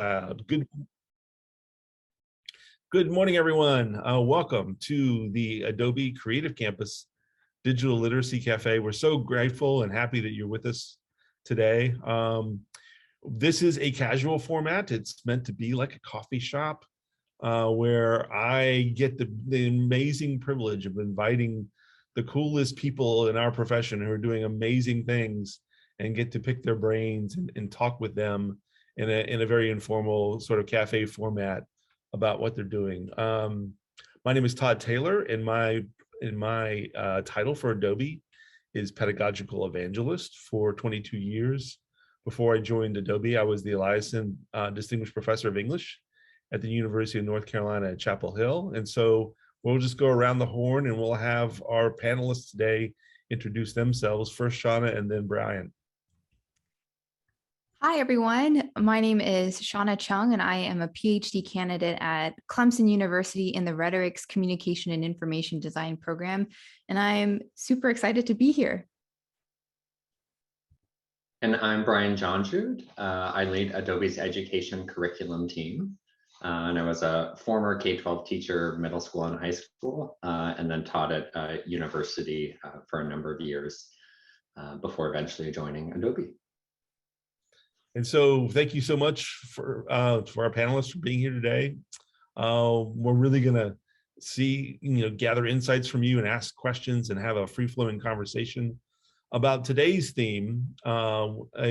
Good morning, everyone. Welcome to the Adobe Creative Campus Digital Literacy Cafe. We're so grateful and happy that you're with us today. This is a casual format. It's meant to be like a coffee shop where I get the amazing privilege of inviting the coolest people in our profession who are doing amazing things and get to pick their brains and talk with them in a very informal sort of cafe format about what they're doing. My name is Todd Taylor, and my title for Adobe is Pedagogical Evangelist. For 22 years before I joined Adobe, I was the Eliason Distinguished Professor of English at the University of North Carolina at Chapel Hill. And so we'll just go around the horn and we'll have our panelists today introduce themselves. First, Shauna, and then Brian. Hi, everyone. My name is Shauna Chung, and I am a Ph.D. candidate at Clemson University in the Rhetorics, Communication, and Information Design program. And I'm super excited to be here. And I'm Brian Johnsrud. I lead Adobe's education curriculum team. And I was a former K-12 teacher, middle school and high school, and then taught at university for a number of years before eventually joining Adobe. And so thank you so much for our panelists for being here today. We're really gonna gather insights from you and ask questions and have a free-flowing conversation about today's theme,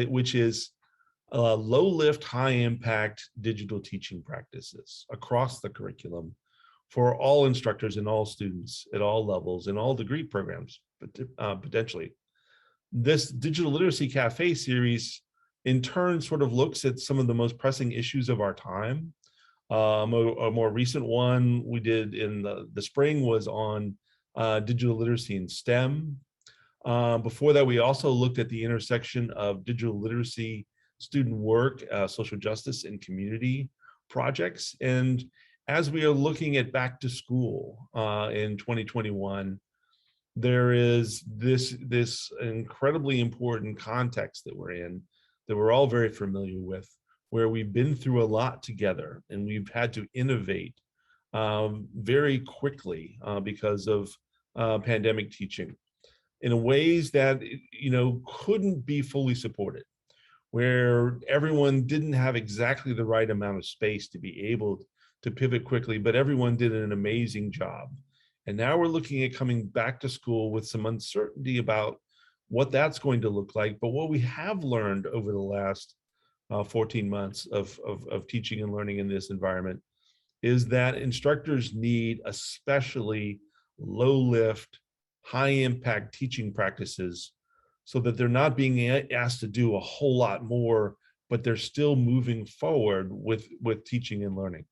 which is low-lift, high-impact digital teaching practices across the curriculum for all instructors and all students at all levels and all degree programs, potentially. This Digital Literacy Cafe series in turn sort of looks at some of the most pressing issues of our time. A more recent one we did in the spring was on digital literacy in STEM. Before that, we also looked at the intersection of digital literacy, student work, social justice, and community projects. And as we are looking at back to school in 2021, there is this incredibly important context that we're in, that we're all very familiar with, where we've been through a lot together and we've had to innovate very quickly because of pandemic teaching in ways that couldn't be fully supported, where everyone didn't have exactly the right amount of space to be able to pivot quickly, but everyone did an amazing job. And now we're looking at coming back to school with some uncertainty about what that's going to look like. But what we have learned over the last 14 months of teaching and learning in this environment is that instructors need especially low lift, high impact teaching practices so that they're not being asked to do a whole lot more, but they're still moving forward with teaching and learning.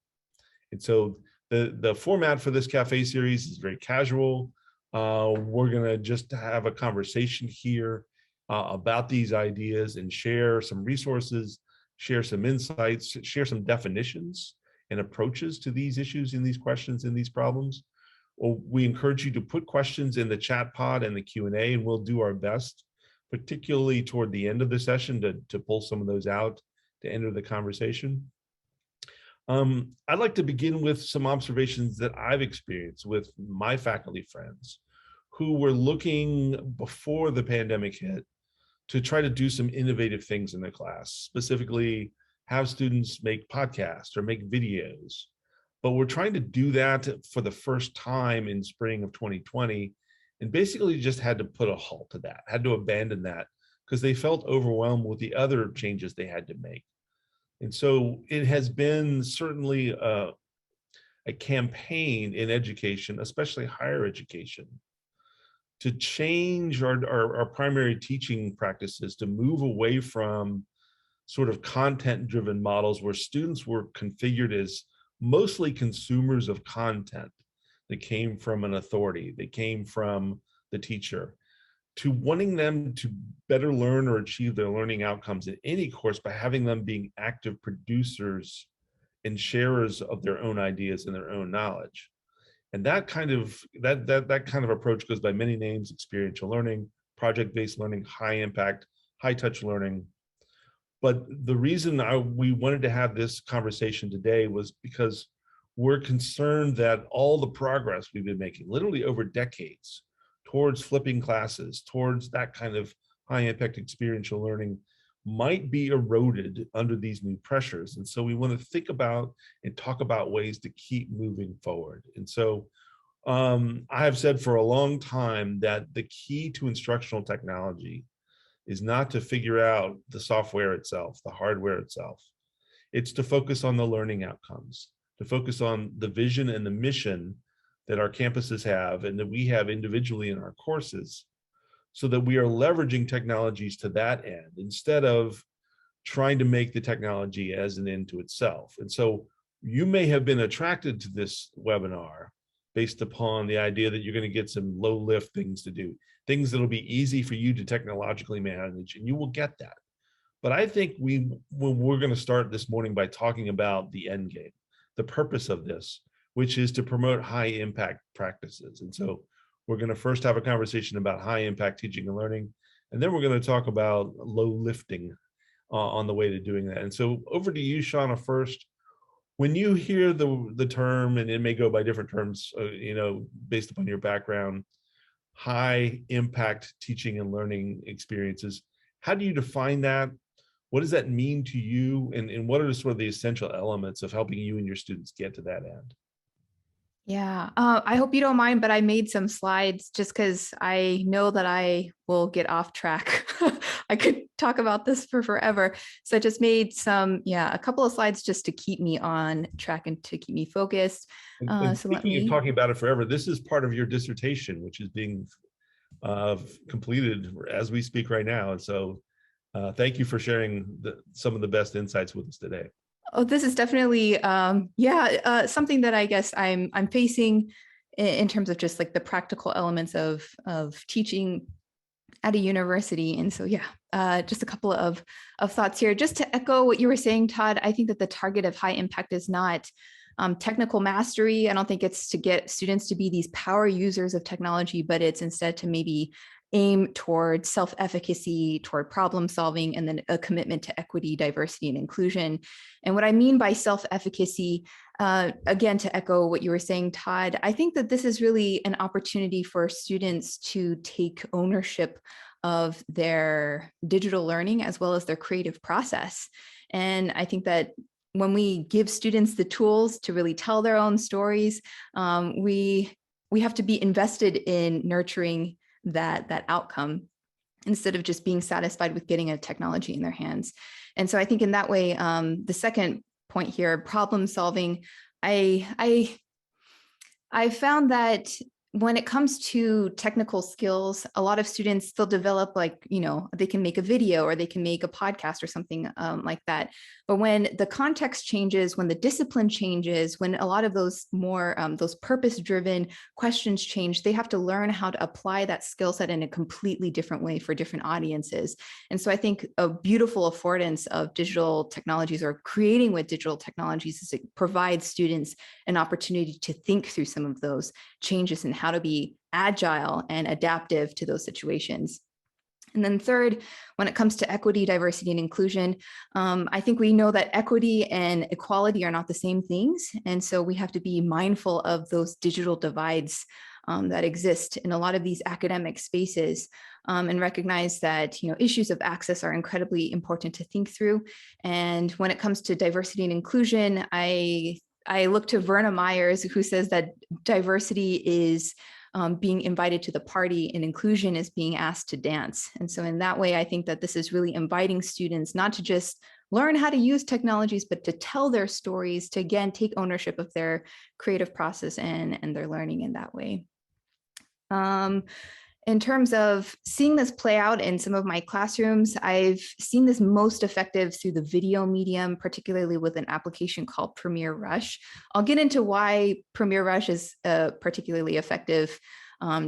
And so the format for this cafe series is very casual. We're gonna just have a conversation here about these ideas and share some resources, share some insights, share some definitions and approaches to these issues and these questions and these problems. Well, we encourage you to put questions in the chat pod and the Q&A, and we'll do our best, particularly toward the end of the session, to pull some of those out to enter the conversation. I'd like to begin with some observations that I've experienced with my faculty friends who were looking before the pandemic hit to try to do some innovative things in their class, specifically have students make podcasts or make videos. But we're trying to do that for the first time in spring of 2020, and basically just had to put a halt to that, had to abandon that because they felt overwhelmed with the other changes they had to make. And so it has been certainly a campaign in education, especially higher education, to change our primary teaching practices, to move away from sort of content-driven models where students were configured as mostly consumers of content that came from an authority, that came from the teacher, to wanting them to better learn or achieve their learning outcomes in any course by having them being active producers and sharers of their own ideas and their own knowledge. And that kind of approach goes by many names: experiential learning, project-based learning, high impact, high touch learning. But the reason we wanted to have this conversation today was because we're concerned that all the progress we've been making, literally over decades, towards flipping classes, towards that kind of high impact experiential learning, might be eroded under these new pressures. And so we want to think about and talk about ways to keep moving forward. And so I have said for a long time that the key to instructional technology is not to figure out the software itself, the hardware itself. It's to focus on the learning outcomes, to focus on the vision and the mission that our campuses have and that we have individually in our courses, so that we are leveraging technologies to that end instead of trying to make the technology as an end to itself. And so you may have been attracted to this webinar based upon the idea that you're going to get some low lift things to do, things that'll be easy for you to technologically manage, and you will get that. But I think we're going to start this morning by talking about the end game, the purpose of this, which is to promote high impact practices. And so we're going to first have a conversation about high impact teaching and learning, and then we're going to talk about low lifting on the way to doing that. And so over to you, Shauna, first. When you hear the term, and it may go by different terms, based upon your background, high impact teaching and learning experiences, how do you define that? What does that mean to you? And what are sort of the essential elements of helping you and your students get to that end? Yeah, I hope you don't mind, but I made some slides just because I know that I will get off track. I could talk about this for forever. So I just made a couple of slides just to keep me on track and to keep me focused. And So speaking of talking about it forever, this is part of your dissertation, which is being completed as we speak right now. And so thank you for sharing some of the best insights with us today. Oh, this is definitely, something that I guess I'm facing in terms of just like the practical elements of teaching at a university. And so, just a couple of thoughts here. Just to echo what you were saying, Todd, I think that the target of high impact is not technical mastery. I don't think it's to get students to be these power users of technology, but it's instead to maybe aim toward self-efficacy, toward problem solving, and then a commitment to equity, diversity, and inclusion. And what I mean by self-efficacy, again, to echo what you were saying, Todd, I think that this is really an opportunity for students to take ownership of their digital learning as well as their creative process. And I think that when we give students the tools to really tell their own stories, we have to be invested in nurturing that outcome instead of just being satisfied with getting a technology in their hands. And so I think in that way, the second point here, problem solving, I found that when it comes to technical skills, a lot of students still develop they can make a video or they can make a podcast or something like that. But when the context changes, when the discipline changes, when a lot of those more those purpose-driven questions change, they have to learn how to apply that skill set in a completely different way for different audiences. And so I think a beautiful affordance of digital technologies or creating with digital technologies is it provides students an opportunity to think through some of those changes and how to be agile and adaptive to those situations. And then third, when it comes to equity, diversity, and inclusion, I think we know that equity and equality are not the same things. And so we have to be mindful of those digital divides that exist in a lot of these academic spaces, and recognize that issues of access are incredibly important to think through. And when it comes to diversity and inclusion, I look to Verna Myers, who says that diversity is being invited to the party and inclusion is being asked to dance. And so in that way, I think that this is really inviting students not to just learn how to use technologies, but to tell their stories, to again, take ownership of their creative process and their learning in that way. In terms of seeing this play out in some of my classrooms, I've seen this most effective through the video medium, particularly with an application called Premiere Rush. I'll get into why Premiere Rush is a particularly effective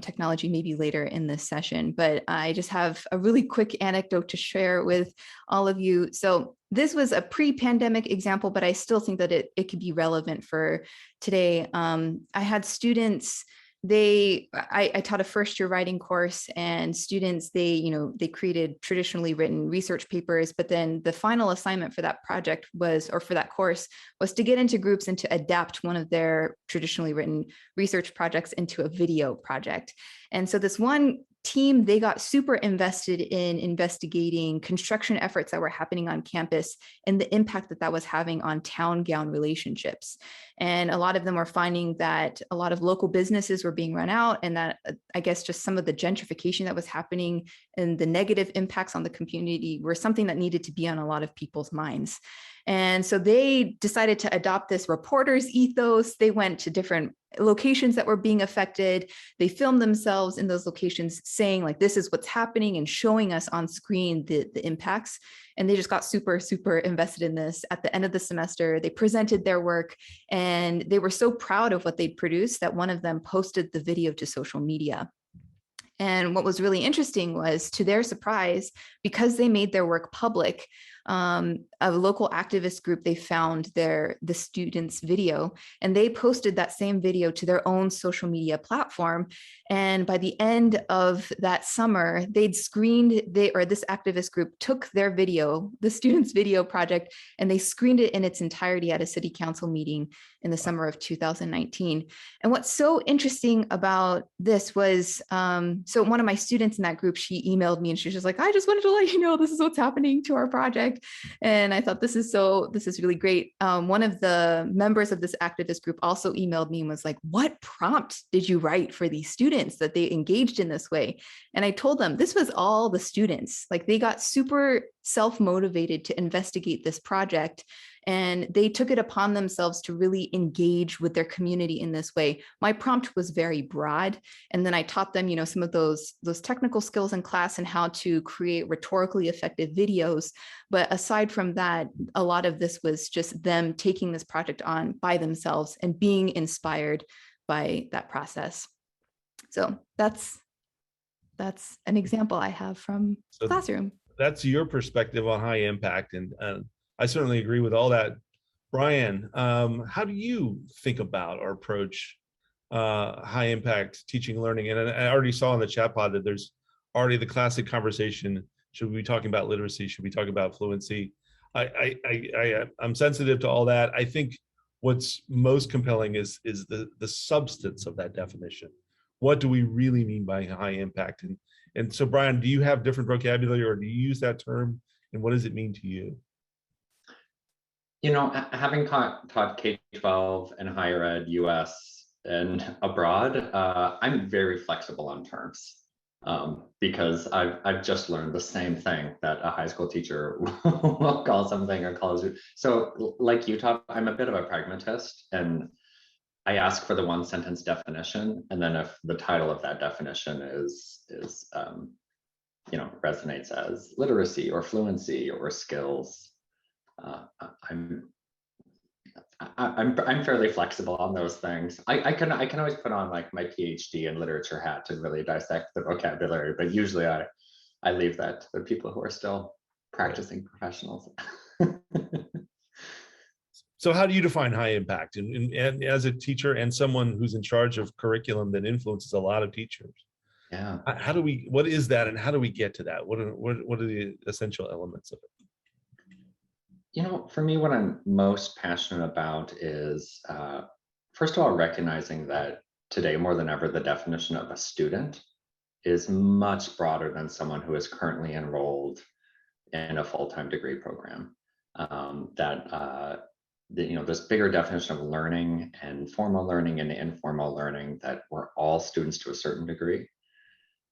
technology maybe later in this session, but I just have a really quick anecdote to share with all of you. So this was a pre-pandemic example, but I still think that it could be relevant for today. I had students I taught a first year writing course, and students, they created traditionally written research papers, but then the final assignment for that project was, or for that course, was to get into groups and to adapt one of their traditionally written research projects into a video project. And so this one team, they got super invested in investigating construction efforts that were happening on campus and the impact that that was having on town gown relationships. And a lot of them were finding that a lot of local businesses were being run out, and that I guess just some of the gentrification that was happening and the negative impacts on the community were something that needed to be on a lot of people's minds. And so they decided to adopt this reporter's ethos. They went to different locations that were being affected. They filmed themselves in those locations saying, like, this is what's happening, and showing us on screen the impacts. And they just got super, super invested in this. At the end of the semester, they presented their work, and they were so proud of what they'd produced that one of them posted the video to social media. And what was really interesting was, to their surprise, because they made their work public, a local activist group, they found the students' video, and they posted that same video to their own social media platform. And by the end of that summer, this activist group took their video, the students' video project, and they screened it in its entirety at a city council meeting in the summer of 2019. And what's so interesting about this was, so one of my students in that group, she emailed me, and she was just like, I just wanted to let you know this is what's happening to our project. And I thought, this is really great. One of the members of this activist group also emailed me and was like, what prompt did you write for these students that they engaged in this way? And I told them this was all the students. Like, they got super self-motivated to investigate this project, and they took it upon themselves to really engage with their community in this way. My prompt was very broad, and then I taught them, some of those technical skills in class and how to create rhetorically effective videos. But aside from that, a lot of this was just them taking this project on by themselves and being inspired by that process. So that's an example I have from classroom. That's your perspective on high impact, and I certainly agree with all that. Brian, how do you think about or approach high impact teaching and learning? And I already saw in the chat pod that there's already the classic conversation: should we be talking about literacy? Should we talk about fluency? I'm sensitive to all that. I think what's most compelling is the substance of that definition. What do we really mean by high impact? And so, Brian, do you have different vocabulary, or do you use that term? And what does it mean to you? Having taught K-12 and higher ed, US and abroad, I'm very flexible on terms, because I've just learned the same thing that a high school teacher will call something a college. So like you taught, I'm a bit of a pragmatist, and I ask for the one sentence definition, and then if the title of that definition is resonates as literacy or fluency or skills, I'm fairly flexible on those things. I can always put on like my PhD in literature hat to really dissect the vocabulary, but usually I leave that to the people who are still practicing professionals. So how do you define high impact? And as a teacher and someone who's in charge of curriculum that influences a lot of teachers, yeah, what is that, and how do we get to that? What are the essential elements of it? For me, what I'm most passionate about is, first of all, recognizing that today, more than ever, the definition of a student is much broader than someone who is currently enrolled in a full-time degree program. This bigger definition of learning and formal learning and informal learning, that we're all students to a certain degree.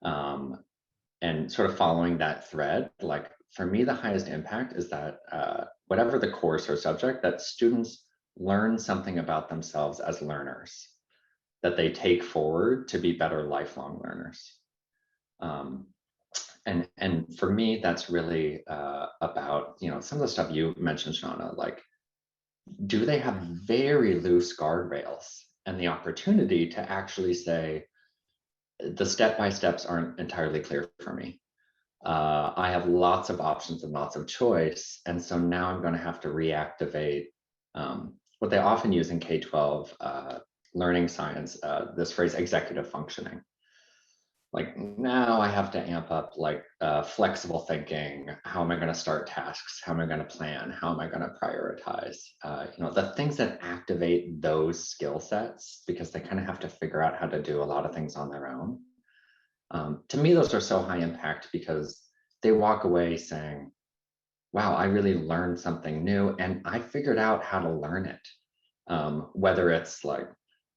And sort of following that thread, like, for me, the highest impact is that whatever the course or subject, that students learn something about themselves as learners that they take forward to be better lifelong learners. And for me, that's really about, some of the stuff you mentioned, Shauna, like, do they have very loose guardrails and the opportunity to actually say, the step-by-steps aren't entirely clear for me. I have lots of options and lots of choice. And so now I'm going to have to reactivate what they often use in K-12 learning science, this phrase executive functioning. Like now I have to amp up like flexible thinking. How am I going to start tasks? How am I going to plan? How am I going to prioritize? The things that activate those skill sets, because they kind of have to figure out how to do a lot of things on their own. To me, those are so high impact because they walk away saying, wow, I really learned something new and I figured out how to learn it. Whether it's like,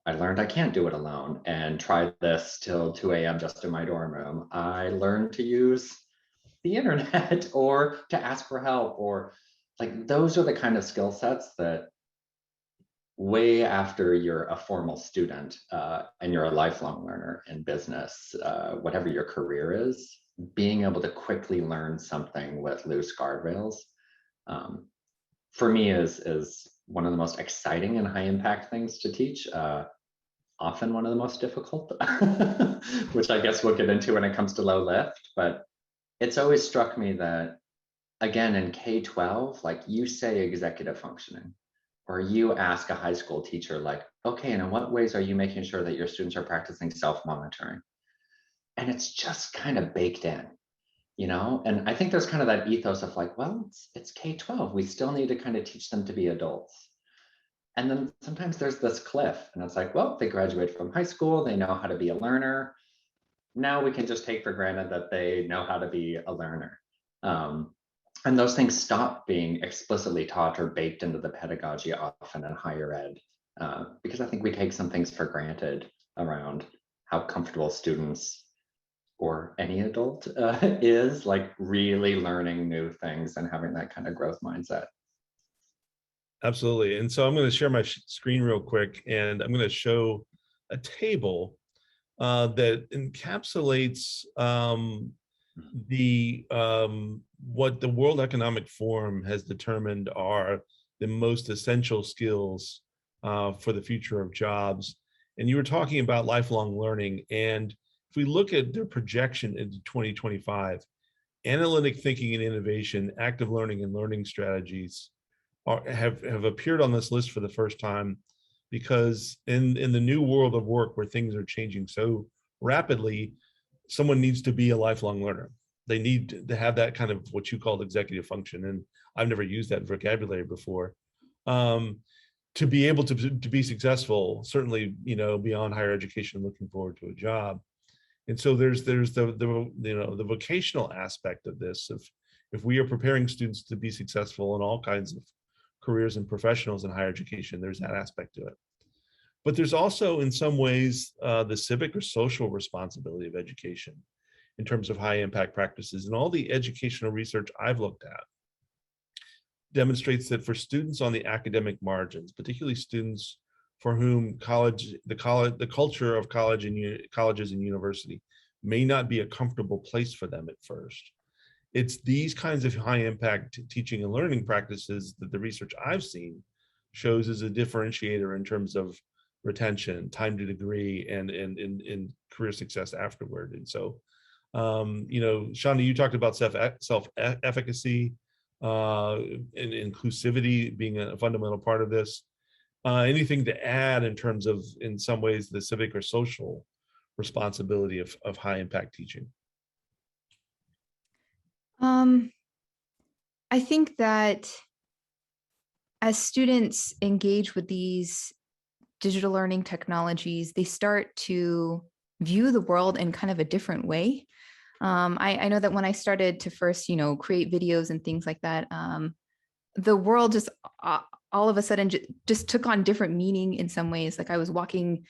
I learned I can't do it alone and tried this till 2 a.m. just in my dorm room. I learned to use the internet or to ask for help, or like those are the kind of skill sets that way after you're a formal student and you're a lifelong learner in business, whatever your career is, being able to quickly learn something with loose guardrails, for me is one of the most exciting and high impact things to teach. Often one of the most difficult, which I guess we'll get into when it comes to low lift. But it's always struck me that, again, in K-12, like you say executive functioning, or you ask a high school teacher, like, okay, and in what ways are you making sure that your students are practicing self-monitoring? And it's just kind of baked in, And I think there's kind of that ethos of like, well, it's K-12. We still need to kind of teach them to be adults. And then sometimes there's this cliff and it's like, well, they graduate from high school, they know how to be a learner. Now we can just take for granted that they know how to be a learner. And those things stop being explicitly taught or baked into the pedagogy often in higher ed, because I think we take some things for granted around how comfortable students or any adult is like really learning new things and having that kind of growth mindset. Absolutely. And so I'm going to share my screen real quick, and I'm going to show a table that encapsulates what the World Economic Forum has determined are the most essential skills for the future of jobs. And you were talking about lifelong learning. And if we look at their projection into 2025, analytic thinking and innovation, active learning and learning strategies have appeared on this list for the first time, because in the new world of work where things are changing so rapidly, someone needs to be a lifelong learner. They need to have that kind of what you called executive function, and I've never used that vocabulary before, to be able to be successful, certainly beyond higher education, looking forward to a job. And so there's the vocational aspect of this. If we are preparing students to be successful in all kinds of careers and professionals in higher education, there's that aspect to it. But there's also, in some ways, the civic or social responsibility of education in terms of high impact practices. And all the educational research I've looked at demonstrates that for students on the academic margins, particularly students for whom the culture of colleges and university may not be a comfortable place for them at first, it's these kinds of high impact teaching and learning practices that the research I've seen shows as a differentiator in terms of retention, time to degree, and career success afterward. And so, Shauna, you talked about self-efficacy and inclusivity being a fundamental part of this. Anything to add in terms of, in some ways, the civic or social responsibility of high impact teaching? I think that as students engage with these digital learning technologies, they start to view the world in kind of a different way. I know that when I started to first, create videos and things like that, the world just all of a sudden just took on different meaning in some ways. Like I was walking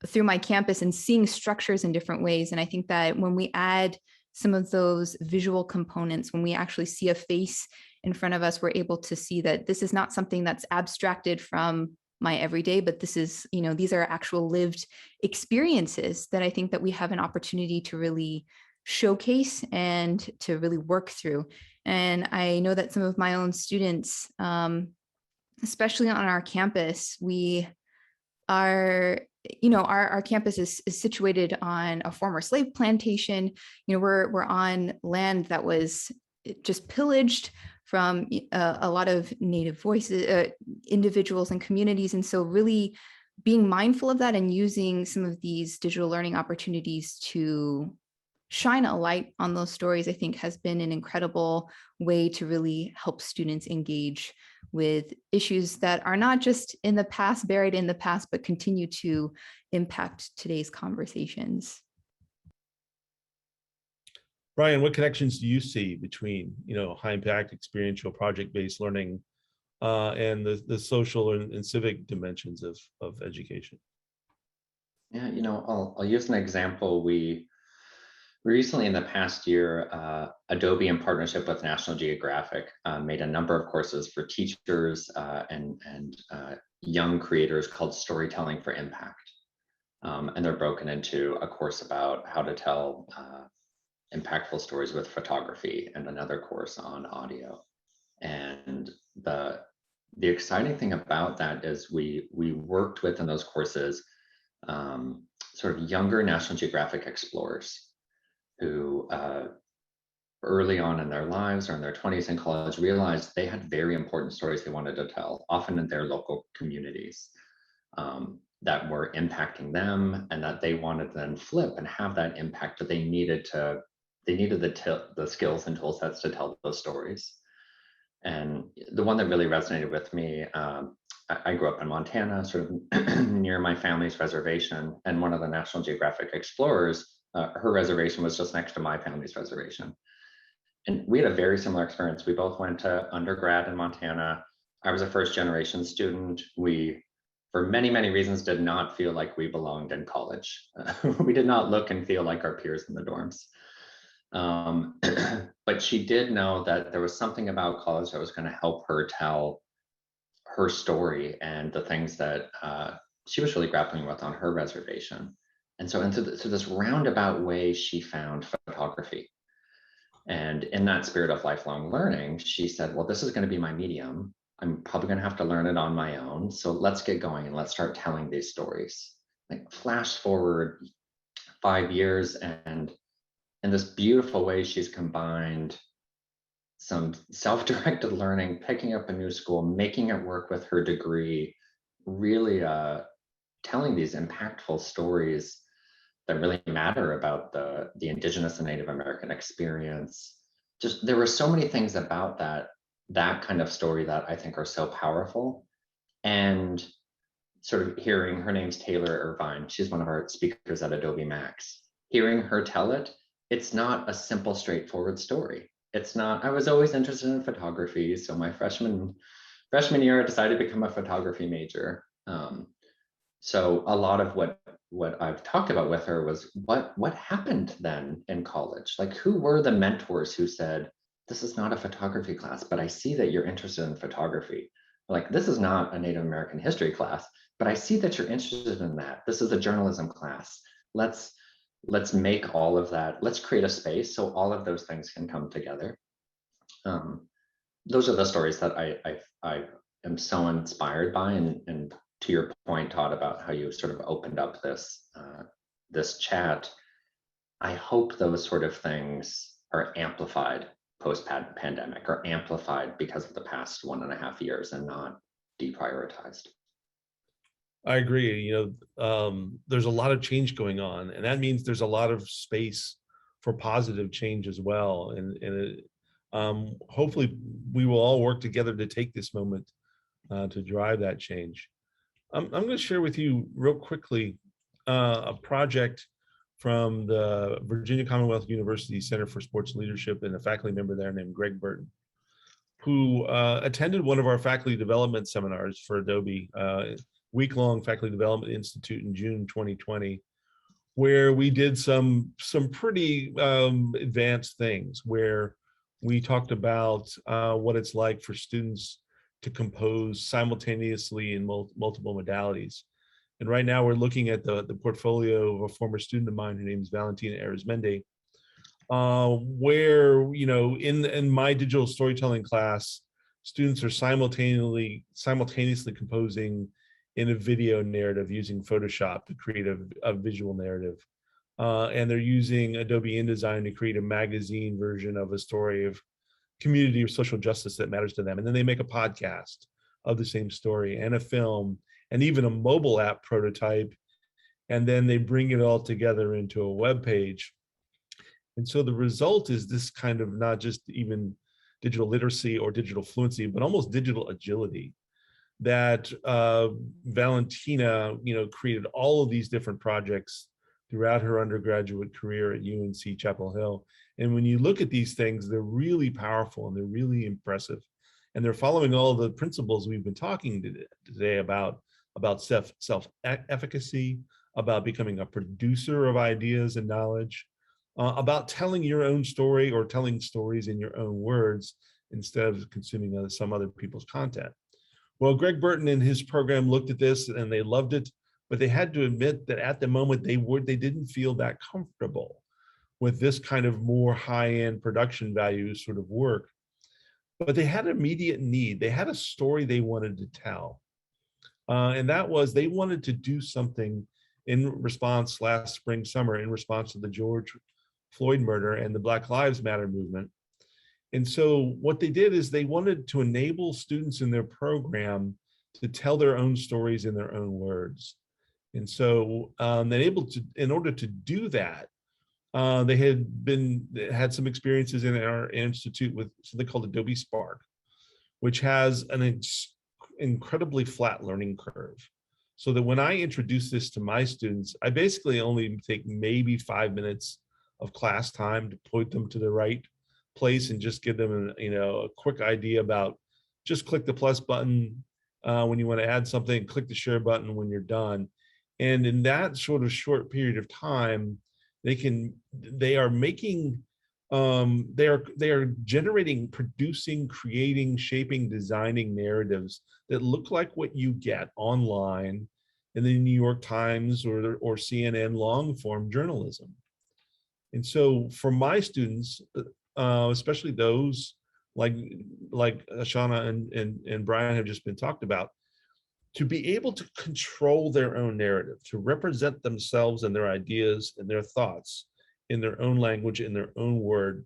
through my campus and seeing structures in different ways. And I think that when we add some of those visual components, when we actually see a face in front of us, we're able to see that this is not something that's abstracted from my everyday, but this is, these are actual lived experiences that I think that we have an opportunity to really showcase and to really work through. And I know that some of my own students, especially on our campus, we are, our campus is situated on a former slave plantation. We're on land that was just pillaged from a lot of Native voices, individuals and communities. And so really being mindful of that and using some of these digital learning opportunities to shine a light on those stories, I think has been an incredible way to really help students engage with issues that are not just in the past, buried in the past, but continue to impact today's conversations. Brian, what connections do you see between, high impact experiential project-based learning and the social and civic dimensions of education? Yeah, I'll use an example. We recently, in the past year, Adobe, in partnership with National Geographic, made a number of courses for teachers and young creators called Storytelling for Impact. And they're broken into a course about how to tell impactful stories with photography and another course on audio. And the exciting thing about that is we worked with, in those courses, sort of younger National Geographic explorers who early on in their lives or in their 20s in college realized they had very important stories they wanted to tell, often in their local communities, that were impacting them, and that they wanted to then flip and have that impact, but they needed the skills and tool sets to tell those stories. And the one that really resonated with me, I grew up in Montana, sort of near my family's reservation, and one of the National Geographic explorers, her reservation was just next to my family's reservation. And we had a very similar experience. We both went to undergrad in Montana. I was a first generation student. We, for many, many reasons, did not feel like we belonged in college. We did not look and feel like our peers in the dorms. But she did know that there was something about college that was going to help her tell her story and the things that she was really grappling with on her reservation. And so into this roundabout way, she found photography. And in that spirit of lifelong learning, she said, well, this is going to be my medium. I'm probably going to have to learn it on my own. So let's get going and let's start telling these stories. Like, flash forward 5 years, and in this beautiful way, she's combined some self-directed learning, picking up a new school, making it work with her degree, really telling these impactful stories that really matter about the Indigenous and Native American experience. Just, there were so many things about that kind of story that I think are so powerful. And sort of hearing, her name's Taylor Irvine, she's one of our speakers at Adobe Max. Hearing her tell it, it's not a simple, straightforward story. It's not, I was always interested in photography. So my freshman year, I decided to become a photography major. So a lot of what I've talked about with her was what happened then in college? Like, who were the mentors who said, this is not a photography class, but I see that you're interested in photography. Like, this is not a Native American history class, but I see that you're interested in that. This is a journalism class. Let's make all of that, let's create a space so all of those things can come together. Those are the stories that I am so inspired by. And to your point, Todd, about how you sort of opened up this chat, I hope those sort of things are amplified post-pandemic, or amplified because of the past 1.5 years, and not deprioritized. I agree. There's a lot of change going on, and that means there's a lot of space for positive change as well. And hopefully we will all work together to take this moment to drive that change. I'm going to share with you real quickly a project from the Virginia Commonwealth University Center for Sports Leadership, and a faculty member there named Greg Burton, who attended one of our faculty development seminars for Adobe, week-long Faculty Development Institute in June 2020, where we did some pretty advanced things, where we talked about what it's like for students to compose simultaneously in multiple modalities. And right now we're looking at the portfolio of a former student of mine, her name is Valentina Arizmendi, where, in my digital storytelling class, students are simultaneously composing in a video narrative using Photoshop to create a visual narrative. And they're using Adobe InDesign to create a magazine version of a story of community or social justice that matters to them. And then they make a podcast of the same story, and a film, and even a mobile app prototype, and then they bring it all together into a web page. And so the result is this kind of not just even digital literacy or digital fluency, but almost digital agility that Valentina, created all of these different projects throughout her undergraduate career at UNC Chapel Hill. And when you look at these things, they're really powerful and they're really impressive. And they're following all of the principles we've been talking today about self-efficacy, about becoming a producer of ideas and knowledge, about telling your own story or telling stories in your own words instead of consuming some other people's content. Well, Greg Burton and his program looked at this and they loved it, but they had to admit that at the moment they didn't feel that comfortable with this kind of more high-end production value sort of work. But they had an immediate need. They had a story they wanted to tell. And that was they wanted to do something in response last spring, summer, in response to the George Floyd murder and the Black Lives Matter movement. And so what they did is they wanted to enable students in their program to tell their own stories in their own words. And so in order to do that, they had some experiences in our institute with something called Adobe Spark, which has an incredibly flat learning curve. So that when I introduce this to my students, I basically only take maybe 5 minutes of class time to point them to the right place and just give them a quick idea about just click the plus button when you want to add something, click the share button when you're done. And in that sort of short period of time, they are generating, producing, creating, shaping, designing narratives that look like what you get online in the New York Times or CNN long form journalism. And so for my students, especially those like Shauna and Brian have just been talked about, to be able to control their own narrative, to represent themselves and their ideas and their thoughts in their own language, in their own words,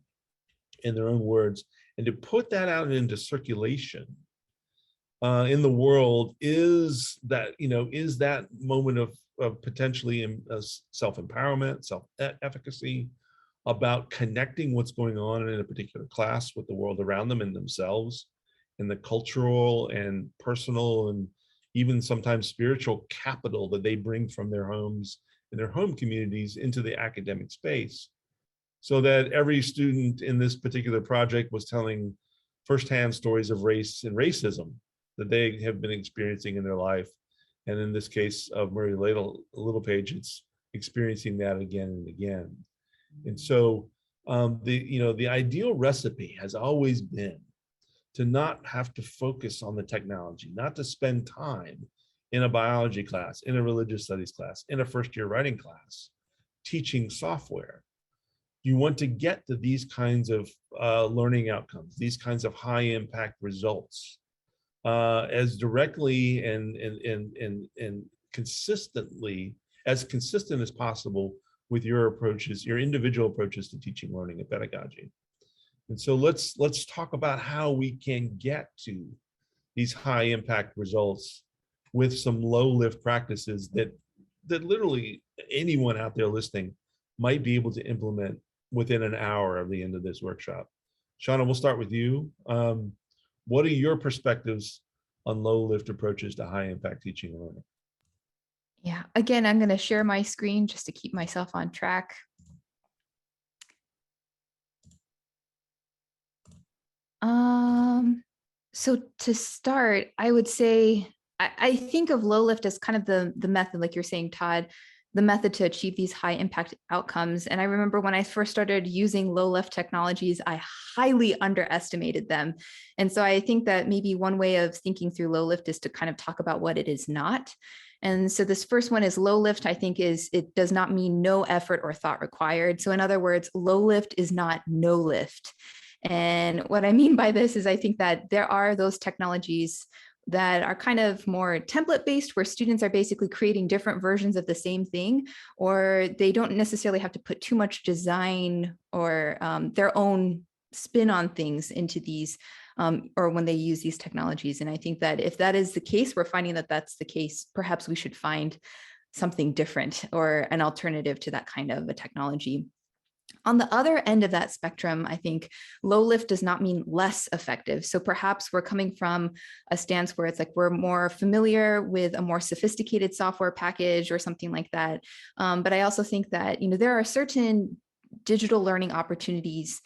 and to put that out into circulation in the world is that moment of potentially self-empowerment, self-efficacy, about connecting what's going on in a particular class with the world around them and themselves, and the cultural and personal and even sometimes spiritual capital that they bring from their homes and their home communities into the academic space. So that every student in this particular project was telling firsthand stories of race and racism that they have been experiencing in their life. And in this case of Murray Littlepage, it's experiencing that again and again. And so the ideal recipe has always been to not have to focus on the technology, not to spend time in a biology class, in a religious studies class, in a first-year writing class, teaching software. You want to get to these kinds of learning outcomes, these kinds of high-impact results, as directly and consistently, as consistent as possible with your approaches, your individual approaches to teaching, learning, and pedagogy. And so let's talk about how we can get to these high impact results with some low lift practices that literally anyone out there listening might be able to implement within an hour of the end of this workshop. Shauna, we'll start with you. What are your perspectives on low lift approaches to high impact teaching and learning? Yeah, again, I'm going to share my screen just to keep myself on track. So to start, I would say, I think of low lift as kind of the method, like you're saying, Todd, the method to achieve these high impact outcomes. And I remember when I first started using low lift technologies, I highly underestimated them. And so I think that maybe one way of thinking through low lift is to kind of talk about what it is not. And so this first one is low lift, I think it does not mean no effort or thought required. So in other words, low lift is not no lift. And what I mean by this is I think that there are those technologies that are kind of more template based, where students are basically creating different versions of the same thing, or they don't necessarily have to put too much design or their own spin on things into these or when they use these technologies. And I think that if that is the case, we're finding that that's the case, perhaps we should find something different or an alternative to that kind of a technology. On the other end of that spectrum, I think low lift does not mean less effective. So perhaps we're coming from a stance where it's like we're more familiar with a more sophisticated software package or something like that. But I also think that, there are certain digital learning opportunities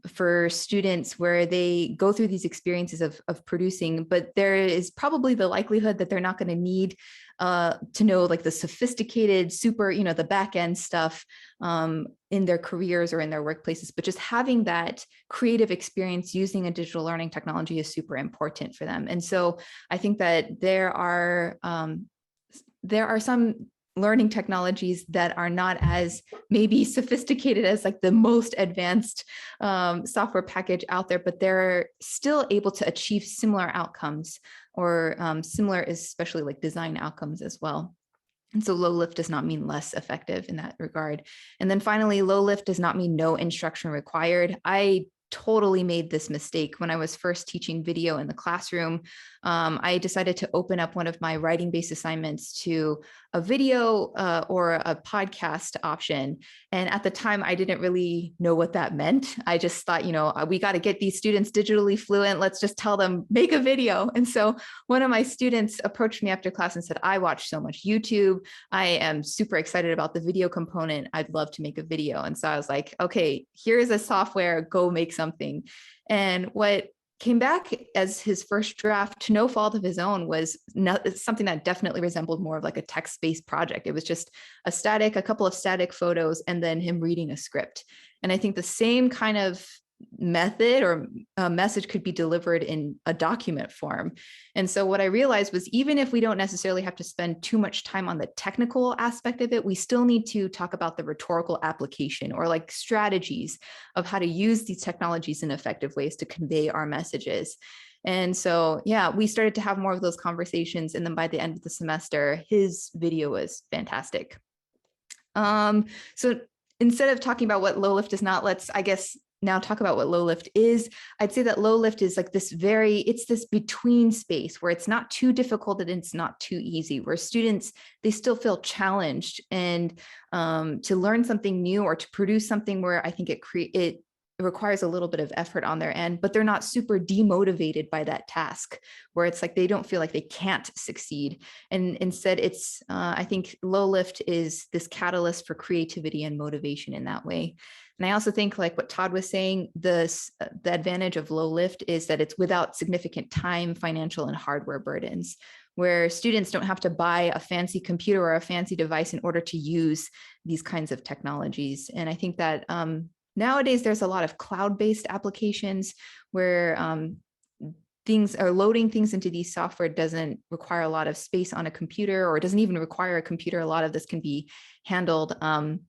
for students where they go through these experiences of producing, but there is probably the likelihood that they're not going to need to know like the sophisticated super, the back end stuff in their careers or in their workplaces, but just having that creative experience using a digital learning technology is super important for them. And so I think that there are some learning technologies that are not as maybe sophisticated as like the most advanced software package out there, but they're still able to achieve similar outcomes or similar, especially like design outcomes as well. And so low lift does not mean less effective in that regard. And then finally, low lift does not mean no instruction required. I totally made this mistake when I was first teaching video in the classroom. I decided to open up one of my writing-based assignments to a video or a podcast option. And at the time, I didn't really know what that meant. I just thought, we got to get these students digitally fluent. Let's just tell them, make a video. And so one of my students approached me after class and said, I watch so much YouTube. I am super excited about the video component. I'd love to make a video. And so I was like, okay, here's a software, go make something. And what came back as his first draft, to no fault of his own, was something that definitely resembled more of like a text-based project. It was just a couple of static photos, and then him reading a script. And I think the same kind of method or message could be delivered in a document form. And so what I realized was, even if we don't necessarily have to spend too much time on the technical aspect of it, we still need to talk about the rhetorical application or like strategies of how to use these technologies in effective ways to convey our messages. And so, yeah, we started to have more of those conversations. And then by the end of the semester, his video was fantastic. So instead of talking about what low lift is not, let's, I guess, now talk about what low lift is. I'd say that low lift is like it's this between space where it's not too difficult and it's not too easy, where students, they still feel challenged and to learn something new or to produce something where I think it requires a little bit of effort on their end, but they're not super demotivated by that task, where it's like they don't feel like they can't succeed. And instead it's, I think low lift is this catalyst for creativity and motivation in that way. And I also think, like what Todd was saying, the advantage of low lift is that it's without significant time, financial, and hardware burdens, where students don't have to buy a fancy computer or a fancy device in order to use these kinds of technologies. And I think that nowadays there's a lot of cloud-based applications where things are loading things into these software doesn't require a lot of space on a computer, or it doesn't even require a computer. A lot of this can be handled on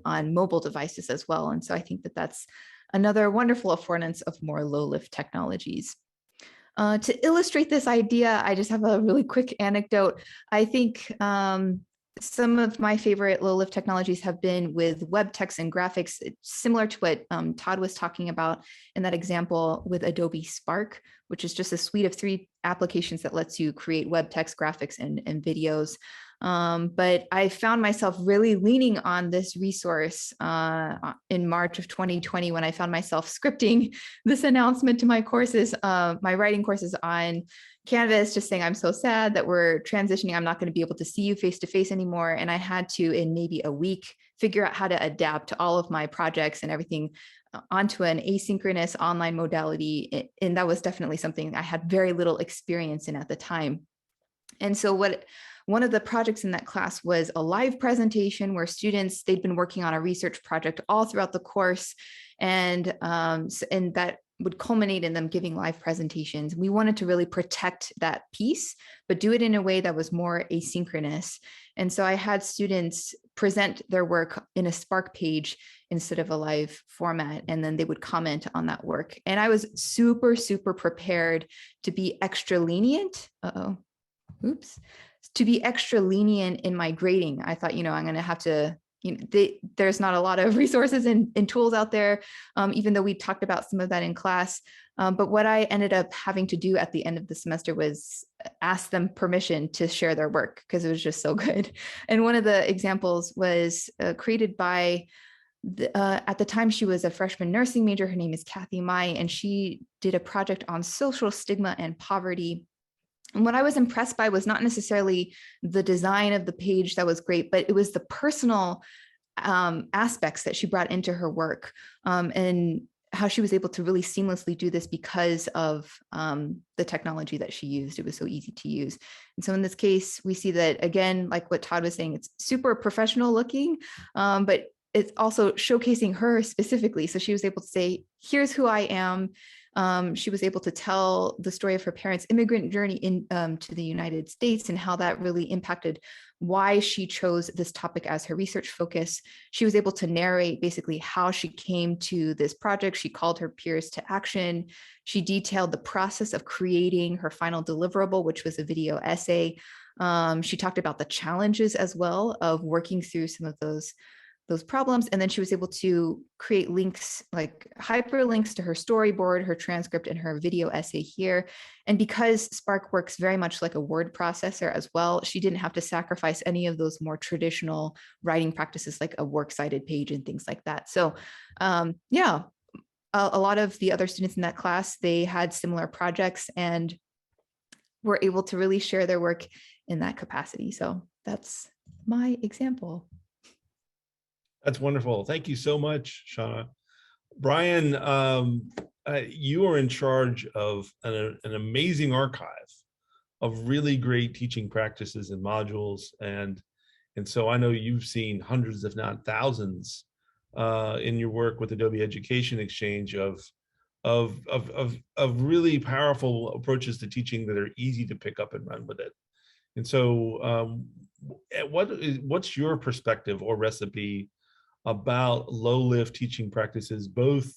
mobile devices as well. And so I think that that's another wonderful affordance of more low lift technologies. To illustrate this idea, I just have a really quick anecdote. I think some of my favorite low lift technologies have been with web text and graphics, similar to what Todd was talking about in that example with Adobe Spark, which is just a suite of 3 applications that lets you create web text, graphics, and videos. But I found myself really leaning on this resource in March of 2020, when I found myself scripting this announcement to my courses, my writing courses on Canvas, just saying, I'm so sad that we're transitioning. I'm not going to be able to see you face to face anymore. And I had to, in maybe a week, figure out how to adapt all of my projects and everything onto an asynchronous online modality. And that was definitely something I had very little experience in at the time. And so one of the projects in that class was a live presentation where students, they'd been working on a research project all throughout the course, and that would culminate in them giving live presentations. We wanted to really protect that piece, but do it in a way that was more asynchronous. And so I had students present their work in a Spark page instead of a live format, and then they would comment on that work. And I was super, super prepared to be extra lenient. To be extra lenient in my grading. I thought, I'm going to have to there's not a lot of resources and tools out there, even though we talked about some of that in class. But what I ended up having to do at the end of the semester was ask them permission to share their work because it was just so good. And one of the examples was created by, at the time she was a freshman nursing major. Her name is Kathy Mai, and she did a project on social stigma and poverty. And what I was impressed by was not necessarily the design of the page that was great, but it was the personal aspects that she brought into her work, and how she was able to really seamlessly do this because of the technology that she used. It was so easy to use. And so in this case, we see that, again, like what Todd was saying, it's super professional looking, but it's also showcasing her specifically. So she was able to say, here's who I am. She was able to tell the story of her parents' immigrant journey to the United States and how that really impacted why she chose this topic as her research focus. She was able to narrate basically how she came to this project. She called her peers to action. She detailed the process of creating her final deliverable, which was a video essay. She talked about the challenges as well of working through some of those problems. And then she was able to create links, like hyperlinks to her storyboard, her transcript, and her video essay here. And because Spark works very much like a word processor as well, she didn't have to sacrifice any of those more traditional writing practices like a works cited page and things like that. So yeah, a lot of the other students in that class, they had similar projects and were able to really share their work in that capacity. So that's my example. That's wonderful. Thank you so much, Shauna. Brian, you are in charge of an amazing archive of really great teaching practices and modules. And so I know you've seen hundreds, if not thousands, in your work with Adobe Education Exchange of really powerful approaches to teaching that are easy to pick up and run with it. And so what's your perspective or recipe about low-lift teaching practices, both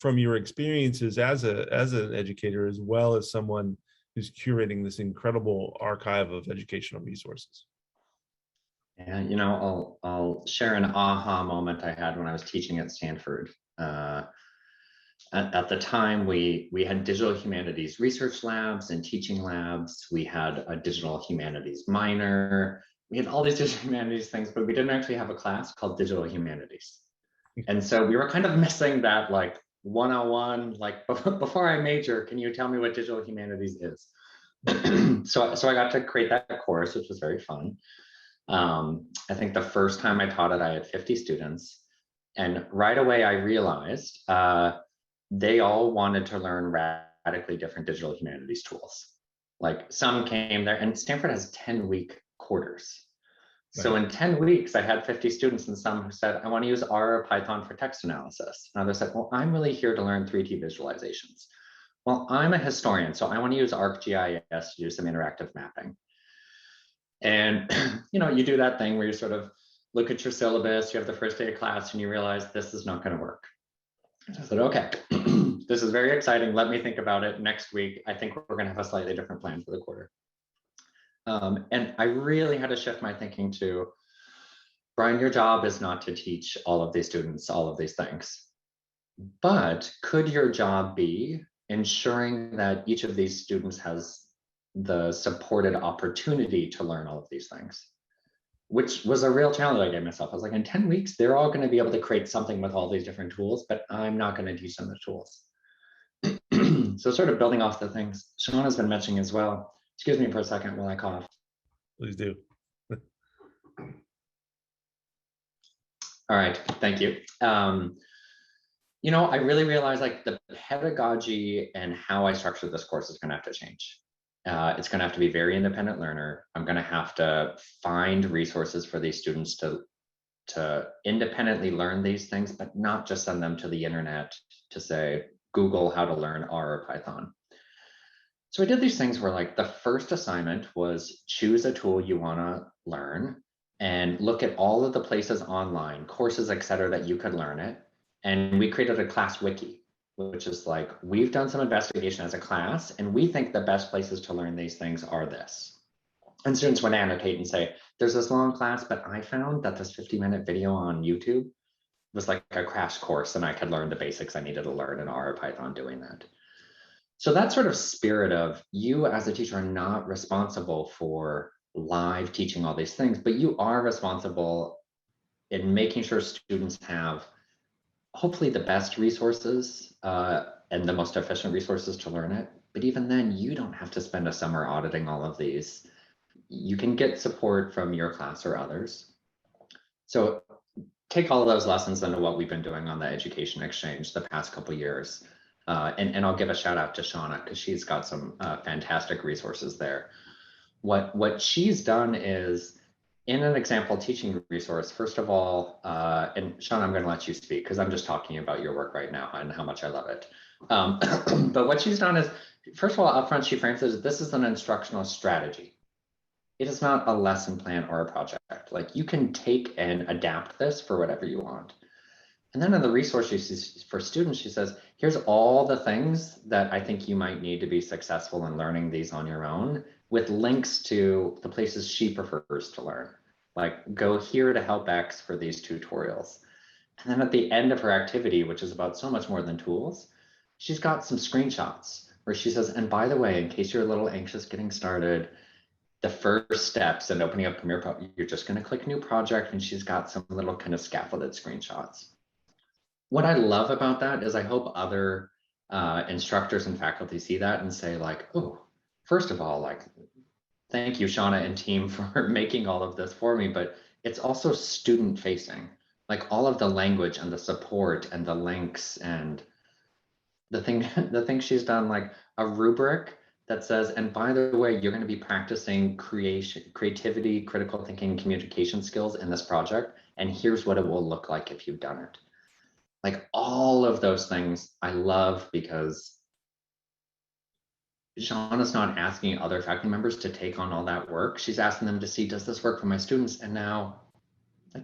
from your experiences as an educator, as well as someone who's curating this incredible archive of educational resources? Yeah, I'll share an aha moment I had when I was teaching at Stanford. At the time, we had digital humanities research labs and teaching labs. We had a digital humanities minor. We had all these digital humanities things, but we didn't actually have a class called digital humanities. And so we were kind of missing that like 101, like before I major, can you tell me what digital humanities is? So I got to create that course, which was very fun. I think the first time I taught it, I had 50 students. And right away, I realized they all wanted to learn radically different digital humanities tools. Like some came there, and Stanford has 10-week quarters. So in 10 weeks, I had 50 students, and some who said, I want to use R or Python for text analysis. And others said, well, I'm really here to learn 3D visualizations. Well, I'm a historian, so I want to use ArcGIS to do some interactive mapping. And you do that thing where you sort of look at your syllabus, you have the first day of class, and you realize this is not going to work. So I said, okay, this is very exciting. Let me think about it. Next week, I think we're going to have a slightly different plan for the quarter. And I really had to shift my thinking to, Brian, your job is not to teach all of these students all of these things, but could your job be ensuring that each of these students has the supported opportunity to learn all of these things, which was a real challenge I gave myself. I was like, in 10 weeks, they're all going to be able to create something with all these different tools, but I'm not going to teach them the tools. So sort of building off the things Shauna's been mentioning as well. Excuse me for a second while I cough. Please do. All right, thank you. I really realized like the pedagogy and how I structure this course is going to have to change. It's going to have to be very independent learner. I'm going to have to find resources for these students to independently learn these things, but not just send them to the internet to say, Google how to learn R or Python. So I did these things where like the first assignment was choose a tool you want to learn and look at all of the places online, courses, et cetera, that you could learn it. And we created a class wiki, which is like, we've done some investigation as a class, and we think the best places to learn these things are this. And students would annotate and say, there's this long class, but I found that this 50-minute video on YouTube was like a crash course and I could learn the basics I needed to learn in R or Python doing that. So that sort of spirit of you as a teacher are not responsible for live teaching all these things, but you are responsible in making sure students have hopefully the best resources and the most efficient resources to learn it. But even then, you don't have to spend a summer auditing all of these. You can get support from your class or others. So take all of those lessons into what we've been doing on the Education Exchange the past couple of years. And I'll give a shout out to Shauna because she's got some fantastic resources there. What she's done is in an example teaching resource, first of all, and Shauna, I'm going to let you speak because I'm just talking about your work right now and how much I love it. But what she's done is, first of all, upfront, she frames it as this is an instructional strategy. It is not a lesson plan or a project. Like you can take and adapt this for whatever you want. And then in the resource she sees for students, she says, here's all the things that I think you might need to be successful in learning these on your own, with links to the places she prefers to learn. Like go here to help X for these tutorials. And then at the end of her activity, which is about so much more than tools, she's got some screenshots where she says, and by the way, in case you're a little anxious getting started, the first steps in opening up Premiere Pro, you're just going to click new project, and she's got some little kind of scaffolded screenshots. What I love about that is I hope other instructors and faculty see that and say like, oh, first of all, like, thank you, Shauna and team for making all of this for me, but it's also student facing, like all of the language and the support and the links and the thing she's done, like a rubric that says, and by the way, you're going to be practicing creativity, critical thinking, communication skills in this project. And here's what it will look like if you've done it. Like all of those things I love because Shauna's not asking other faculty members to take on all that work. She's asking them to see, does this work for my students? And now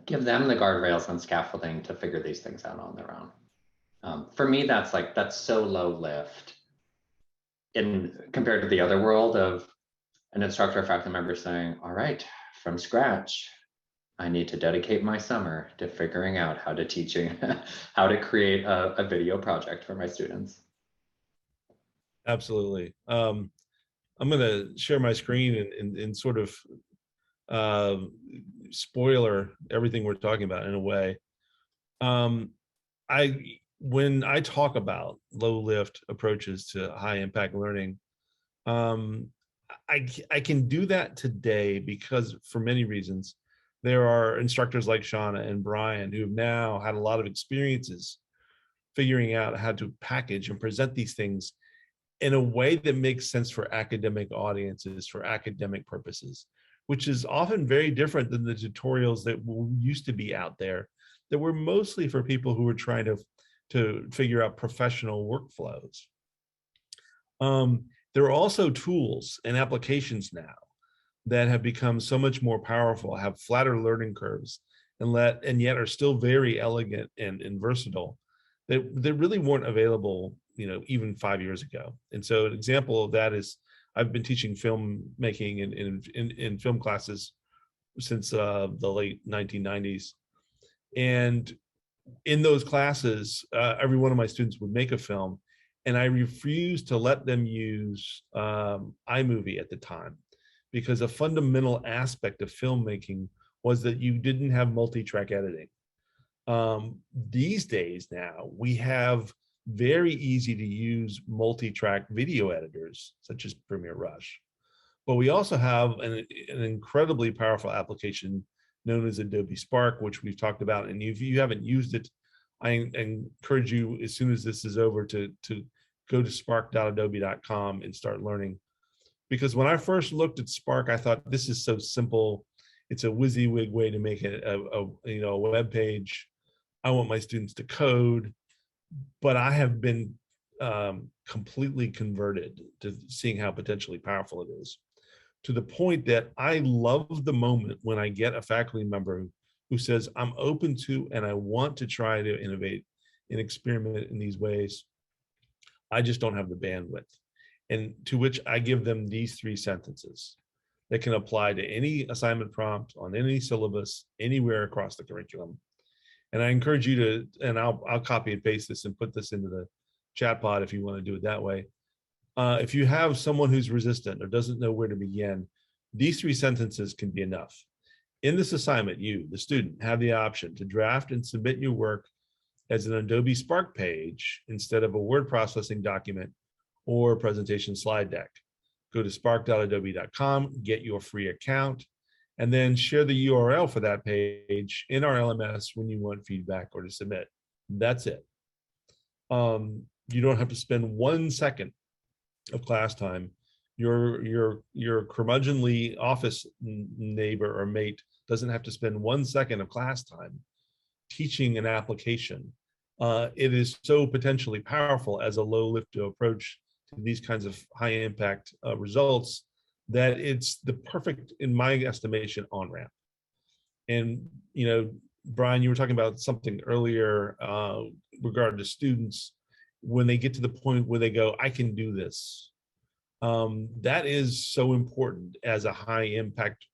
give them the guardrails and scaffolding to figure these things out on their own. For me, that's so low lift in compared to the other world of an instructor or faculty member saying, all right, from scratch, I need to dedicate my summer to figuring out how to teaching, how to create a video project for my students. Absolutely. I'm going to share my screen and sort of spoiler everything we're talking about in a way. When I talk about low lift approaches to high impact learning, I can do that today because for many reasons. There are instructors like Shauna and Brian who have now had a lot of experiences figuring out how to package and present these things in a way that makes sense for academic audiences, for academic purposes, which is often very different than the tutorials that used to be out there that were mostly for people who were trying to figure out professional workflows. There are also tools and applications now that have become so much more powerful, have flatter learning curves, and yet are still very elegant and versatile. That really weren't available, even 5 years ago. And so an example of that is I've been teaching filmmaking in film classes since the late 1990s, and in those classes, every one of my students would make a film, and I refused to let them use iMovie at the time, because a fundamental aspect of filmmaking was that you didn't have multi-track editing. These days now, we have very easy to use multi-track video editors, such as Premiere Rush. But we also have an incredibly powerful application known as Adobe Spark, which we've talked about. And if you haven't used it, I encourage you, as soon as this is over, to go to spark.adobe.com and start learning. Because when I first looked at Spark, I thought, this is so simple. It's a WYSIWYG way to make a web page. I want my students to code, but I have been completely converted to seeing how potentially powerful it is, to the point that I love the moment when I get a faculty member who says, I'm open to and I want to try to innovate and experiment in these ways. I just don't have the bandwidth. And to which I give them these 3 sentences. that can apply to any assignment prompt on any syllabus, anywhere across the curriculum. And I encourage you to, and I'll copy and paste this and put this into the chat pod if you want to do it that way. If you have someone who's resistant or doesn't know where to begin, these 3 sentences can be enough. In this assignment, you, the student, have the option to draft and submit your work as an Adobe Spark page instead of a word processing document or presentation slide deck. Go to spark.adobe.com, get your free account, and then share the URL for that page in our LMS when you want feedback or to submit. That's it. You don't have to spend 1 second of class time. Your curmudgeonly office neighbor or mate doesn't have to spend 1 second of class time teaching an application. It is so potentially powerful as a low lift to approach to these kinds of high impact results that it's the perfect, in my estimation, on-ramp. And, you know, Brian, you were talking about something earlier regarding to students when they get to the point where they go, I can do this. That is so important as a high impact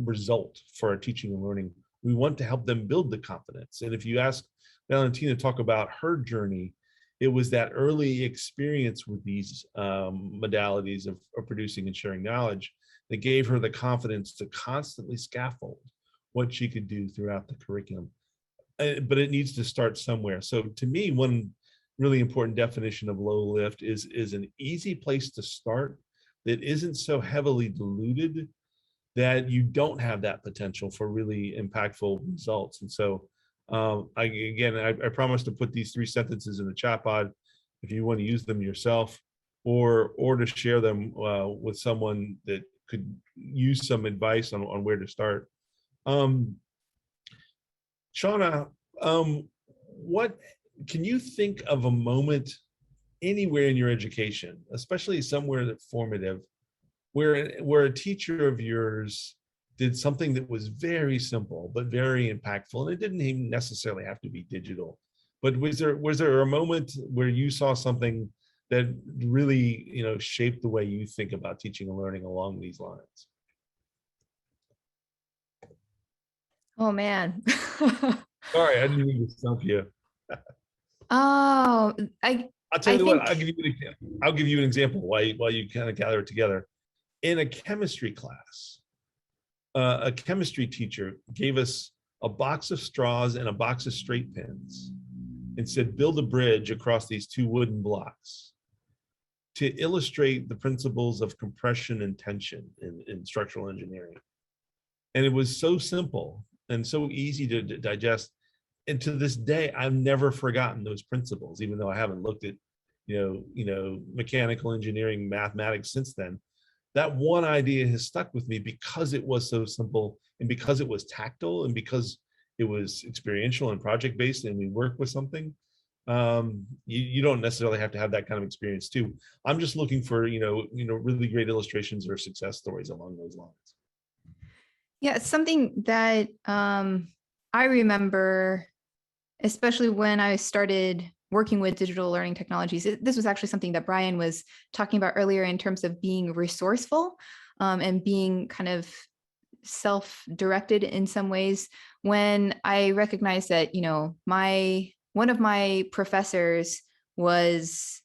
result for our teaching and learning. We want to help them build the confidence. And if you ask Valentina to talk about her journey, it was that early experience with these modalities of producing and sharing knowledge that gave her the confidence to constantly scaffold what she could do throughout the curriculum. But it needs to start somewhere. So to me, one really important definition of low lift is an easy place to start that isn't so heavily diluted that you don't have that potential for really impactful results. And so I promise to put these 3 sentences in the chat pod if you want to use them yourself or to share them with someone that could use some advice on where to start. Shauna, what can you think of a moment anywhere in your education, especially somewhere that's formative, where a teacher of yours did something that was very simple but very impactful, and it didn't even necessarily have to be digital, but was there a moment where you saw something that really, you know, shaped the way you think about teaching and learning along these lines? Oh man. Sorry, I didn't mean to stump you. Oh, I'll tell I you what, think, I'll give you an example while you kind of gather it together. In a chemistry class, a chemistry teacher gave us a box of straws and a box of straight pins and said, build a bridge across these 2 wooden blocks to illustrate the principles of compression and tension in structural engineering. And it was so simple and so easy to digest. And to this day, I've never forgotten those principles, even though I haven't looked at, you know, mechanical engineering, mathematics since then. That one idea has stuck with me because it was so simple and because it was tactile and because it was experiential and project-based and we work with something. You don't necessarily have to have that kind of experience too. I'm just looking for, you know, really great illustrations or success stories along those lines. yeah, it's something that I remember, especially when I started working with digital learning technologies. This was actually something that Brian was talking about earlier in terms of being resourceful and being kind of self-directed in some ways. When I recognized that, you know, one of my professors was,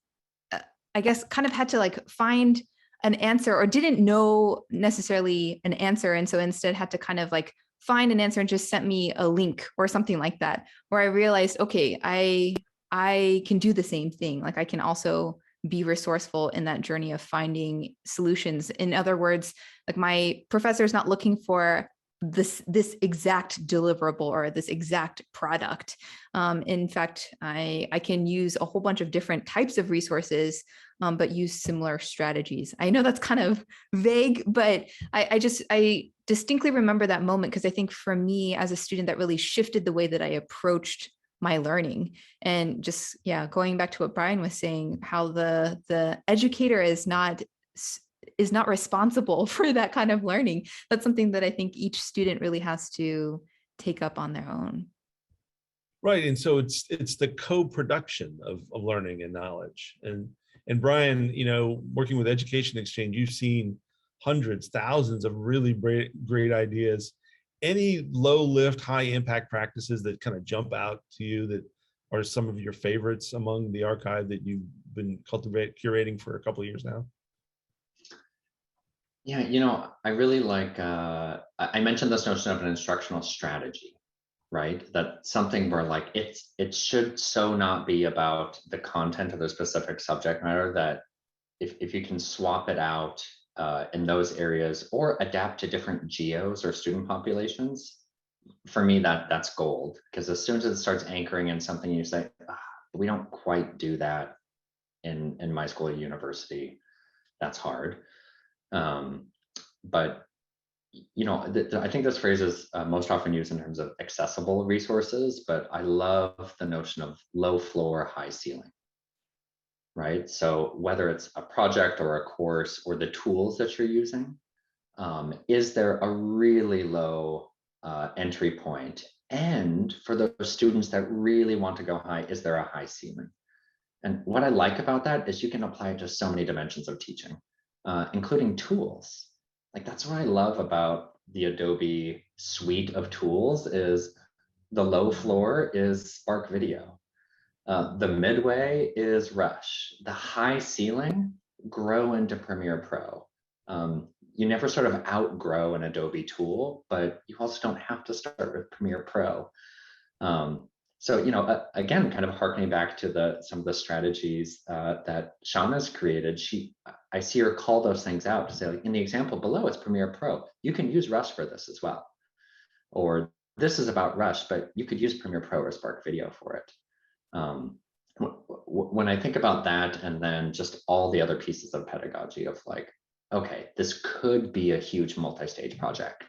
I guess, kind of had to like find an answer or didn't know necessarily an answer. And so instead had to kind of like find an answer and just sent me a link or something like that, where I realized, okay, I can do the same thing. Like I can also be resourceful in that journey of finding solutions. In other words, like my professor is not looking for this exact deliverable or this exact product. In fact, I can use a whole bunch of different types of resources, but use similar strategies. I know that's kind of vague, but I distinctly remember that moment because I think for me as a student, that really shifted the way that I approached my learning. And just, yeah, going back to what Brian was saying, how the educator is not responsible for that kind of learning. That's something that I think each student really has to take up on their own. Right, and so it's the co-production of learning and knowledge. And Brian, you know, working with Education Exchange, you've seen hundreds, thousands of really great ideas. Any low lift, high impact practices that kind of jump out to you that are some of your favorites among the archive that you've been curating for a couple of years now? Yeah, I really like, I mentioned this notion of an instructional strategy, right? That's something where like it should so not be about the content of the specific subject matter, that if you can swap it out in those areas or adapt to different geos or student populations, for me that's gold. Because as soon as it starts anchoring in something, you say, we don't quite do that in my school or university. That's hard. But I think this phrase is most often used in terms of accessible resources, but I love the notion of low floor, high ceiling, right? So whether it's a project or a course or the tools that you're using, is there a really low entry point? And for those students that really want to go high, is there a high ceiling? And what I like about that is you can apply it to so many dimensions of teaching, including tools. Like that's what I love about the Adobe suite of tools is the low floor is Spark Video. The midway is Rush. The high ceiling, grow into Premiere Pro. You never sort of outgrow an Adobe tool, but you also don't have to start with Premiere Pro. So, again, kind of harkening back to some of the strategies that Shauna's created, I see her call those things out to say, like, in the example below, it's Premiere Pro. You can use Rush for this as well. Or this is about Rush, but you could use Premiere Pro or Spark Video for it. When I think about that, and then just all the other pieces of pedagogy of like, okay, this could be a huge multi-stage project,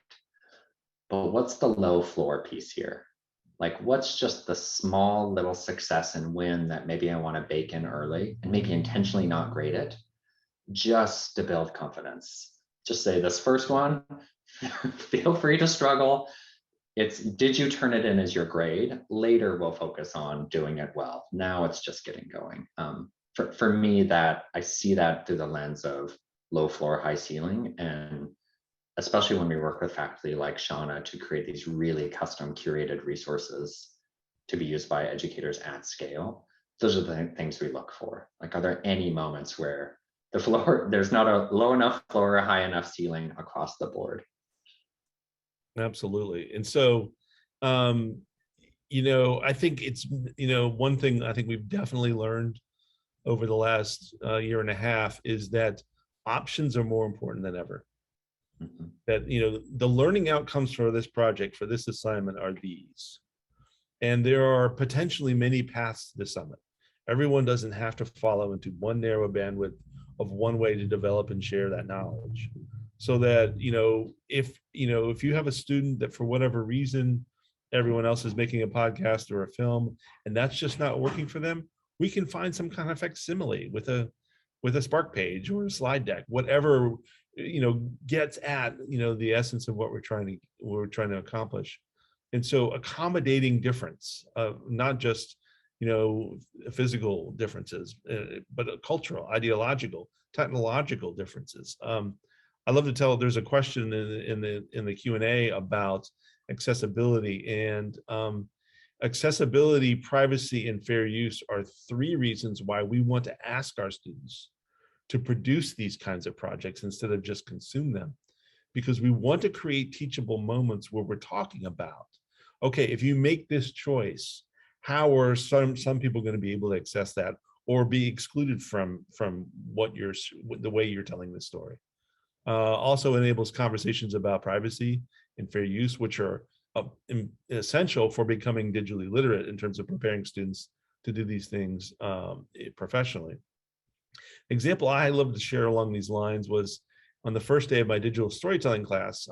but what's the low floor piece here? Like, what's just the small little success and win that maybe I want to bake in early and maybe intentionally not grade it, just to build confidence. Just say this first one, feel free to struggle. Did you turn it in as your grade? Later, we'll focus on doing it well. Now it's just getting going. For me, that I see that through the lens of low floor, high ceiling, and especially when we work with faculty like Shauna to create these really custom curated resources to be used by educators at scale. Those are the things we look for. Like, are there any moments where the floor, there's not a low enough floor or high enough ceiling across the board? Absolutely. And so, I think it's, one thing I think we've definitely learned over the last year and a half is that options are more important than ever. Mm-hmm. That, the learning outcomes for this project, for this assignment are these. And there are potentially many paths to the summit. Everyone doesn't have to follow into one narrow bandwidth of one way to develop and share that knowledge. So that, if you have a student that for whatever reason, everyone else is making a podcast or a film, and that's just not working for them, we can find some kind of facsimile with a Spark page or a slide deck, whatever, gets at, the essence of what we're trying to accomplish. And so accommodating difference, not just, physical differences, but cultural, ideological, technological differences. I love to tell, there's a question in the Q&A about accessibility, and accessibility, privacy, and fair use are 3 reasons why we want to ask our students to produce these kinds of projects instead of just consume them, because we want to create teachable moments where we're talking about, okay, if you make this choice, how are some people going to be able to access that or be excluded from the way you're telling the story. Also enables conversations about privacy and fair use, which are essential for becoming digitally literate in terms of preparing students to do these things professionally. Example I love to share along these lines was on the first day of my digital storytelling class.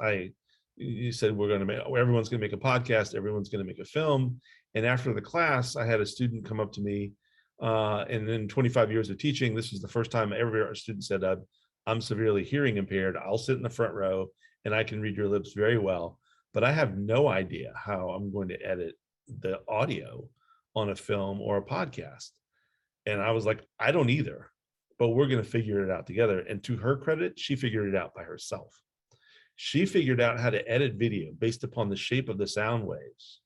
You said everyone's going to make a podcast, everyone's going to make a film. And after the class, I had a student come up to me, and in 25 years of teaching, this was the first time ever a student said, I'm severely hearing impaired. I'll sit in the front row and I can read your lips very well, but I have no idea how I'm going to edit the audio on a film or a podcast. And I was like, I don't either. but we're going to figure it out together. And to her credit, she figured it out by herself. She figured out how to edit video based upon the shape of the sound waves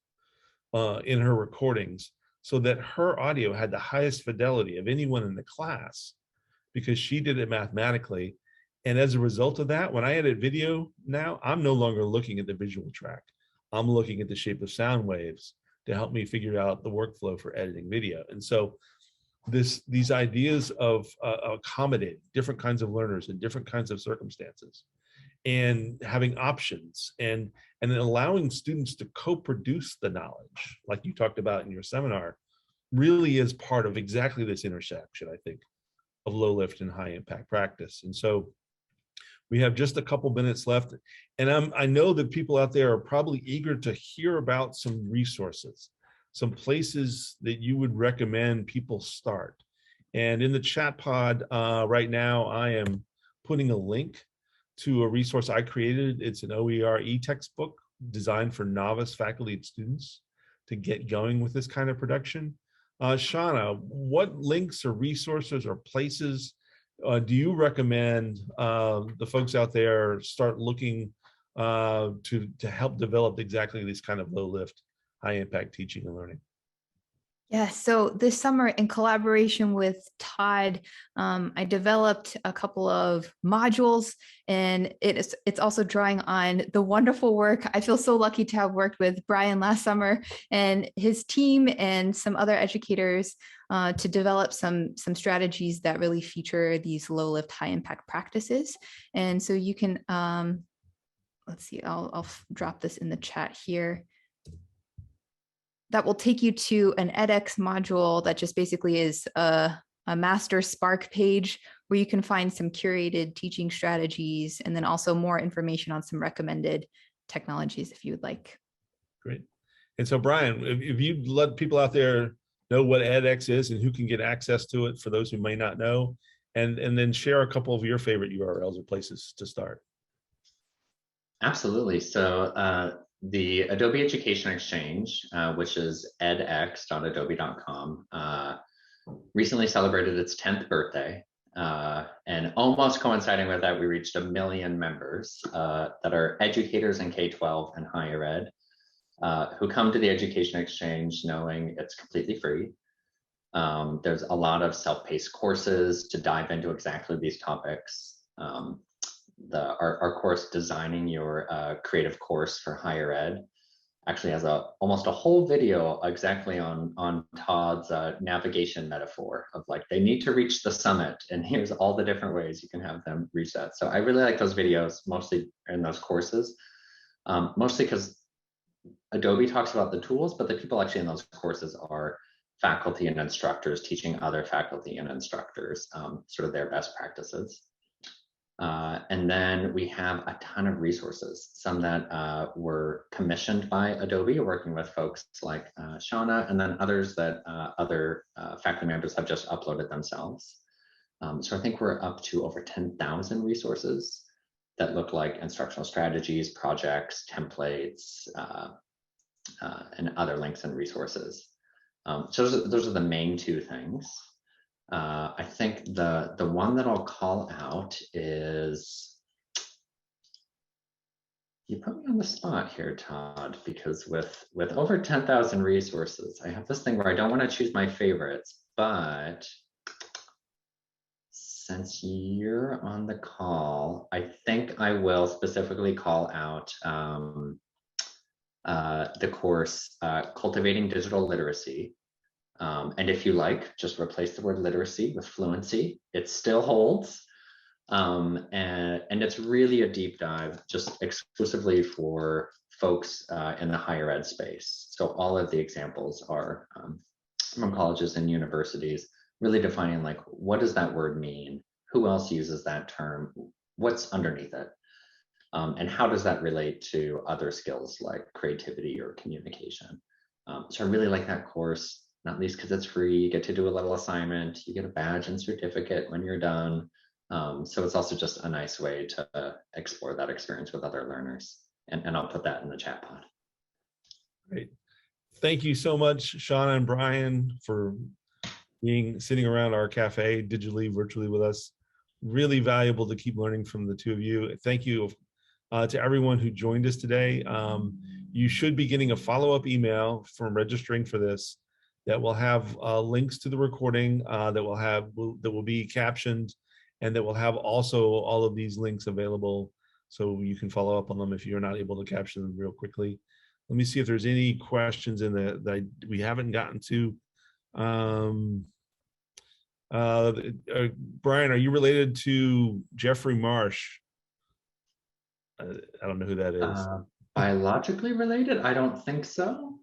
in her recordings, so that her audio had the highest fidelity of anyone in the class, because she did it mathematically. And as a result of that, when I edit video now, I'm no longer looking at the visual track. I'm looking at the shape of sound waves to help me figure out the workflow for editing video. And so these ideas of accommodating different kinds of learners in different kinds of circumstances, and having options, and then allowing students to co-produce the knowledge, like you talked about in your seminar, really is part of exactly this intersection, I think, of low lift and high impact practice. And so we have just a couple minutes left, and I know that people out there are probably eager to hear about some resources, some places that you would recommend people start. And in the chat pod right now, I am putting a link to a resource I created. It's an OER e-textbook designed for novice faculty and students to get going with this kind of production. Shauna, what links or resources or places do you recommend the folks out there start looking to help develop exactly this kind of low lift, high impact teaching and learning? Yeah, so this summer, in collaboration with Todd, I developed a couple of modules, and it's also drawing on the wonderful work. I feel so lucky to have worked with Brian last summer and his team and some other educators to develop some strategies that really feature these low lift, high impact practices. And so you can, let's see, I'll drop this in the chat here. That will take you to an edX module that just basically is a master Spark page where you can find some curated teaching strategies, and then also more information on some recommended technologies if you would like. Great. And so Brian, if you'd let people out there know what edX is and who can get access to it for those who may not know, and then share a couple of your favorite URLs or places to start. Absolutely. So the Adobe Education Exchange, which is edx.adobe.com, recently celebrated its 10th birthday. And almost coinciding with that, we reached 1 million members that are educators in K-12 and higher ed who come to the Education Exchange knowing it's completely free. There's a lot of self-paced courses to dive into exactly these topics. Our course, Designing Your Creative Course for Higher Ed, actually has almost a whole video exactly on Todd's navigation metaphor of like, they need to reach the summit, and here's all the different ways you can have them reach that. So I really like those videos, mostly in those courses, mostly because Adobe talks about the tools, but the people actually in those courses are faculty and instructors teaching other faculty and instructors sort of their best practices. And then we have a ton of resources, some that were commissioned by Adobe, working with folks like Shauna, and then others that other faculty members have just uploaded themselves. So I think we're up to over 10,000 resources that look like instructional strategies, projects, templates, and other links and resources. So those are the main two things. I think the one that I'll call out is, you put me on the spot here, Todd, because with over 10,000 resources, I have this thing where I don't want to choose my favorites, but since you're on the call, I think I will specifically call out the course Cultivating Digital Literacy. And if you like, just replace the word literacy with fluency. It still holds. And it's really a deep dive just exclusively for folks in the higher ed space. So all of the examples are from colleges and universities, really defining like, what does that word mean? Who else uses that term? What's underneath it? And how does that relate to other skills like creativity or communication? So I really like that course. Not least because it's free, you get to do a little assignment, you get a badge and certificate when you're done. So it's also just a nice way to explore that experience with other learners. And I'll put that in the chat pod. Great. Thank you so much, Shauna and Brian, for sitting around our cafe digitally, virtually with us. Really valuable to keep learning from the two of you. Thank you to everyone who joined us today. You should be getting a follow-up email from registering for this that will have links to the recording that will be captioned, and that will have also all of these links available so you can follow up on them if you're not able to caption them real quickly. Let me see if there's any questions in that we haven't gotten to. Brian, are you related to Jeffrey Marsh? I don't know who that is. Biologically related? I don't think so.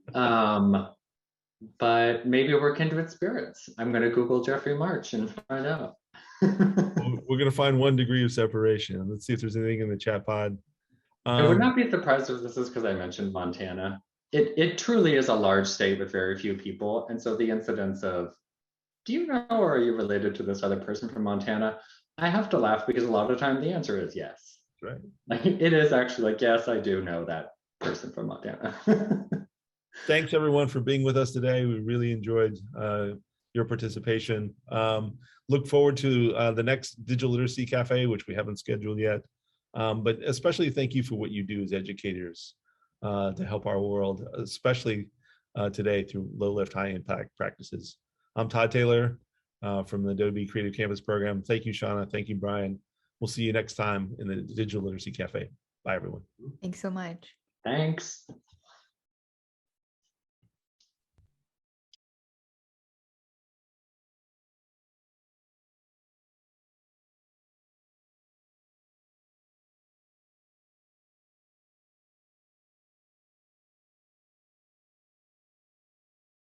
But maybe we're kindred spirits. I'm going to Google Jeffrey March and find out. We're going to find 1 degree of separation. Let's see if there's anything in the chat pod. I would not be surprised if this is because I mentioned Montana. It truly is a large state with very few people. And so the incidence of, do you know, or are you related to this other person from Montana? I have to laugh because a lot of the time the answer is yes. Right. Like, it is actually like, yes, I do know that person from Montana. Thanks everyone for being with us today. We really enjoyed your participation. Look forward to the next Digital Literacy Cafe, which we haven't scheduled yet. But especially thank you for what you do as educators to help our world, especially today through low lift, high impact practices. I'm Todd Taylor from the Adobe Creative Campus program. Thank you, Shauna. Thank you, Brian. We'll see you next time in the Digital Literacy Cafe. Bye, everyone. Thanks so much. Thanks.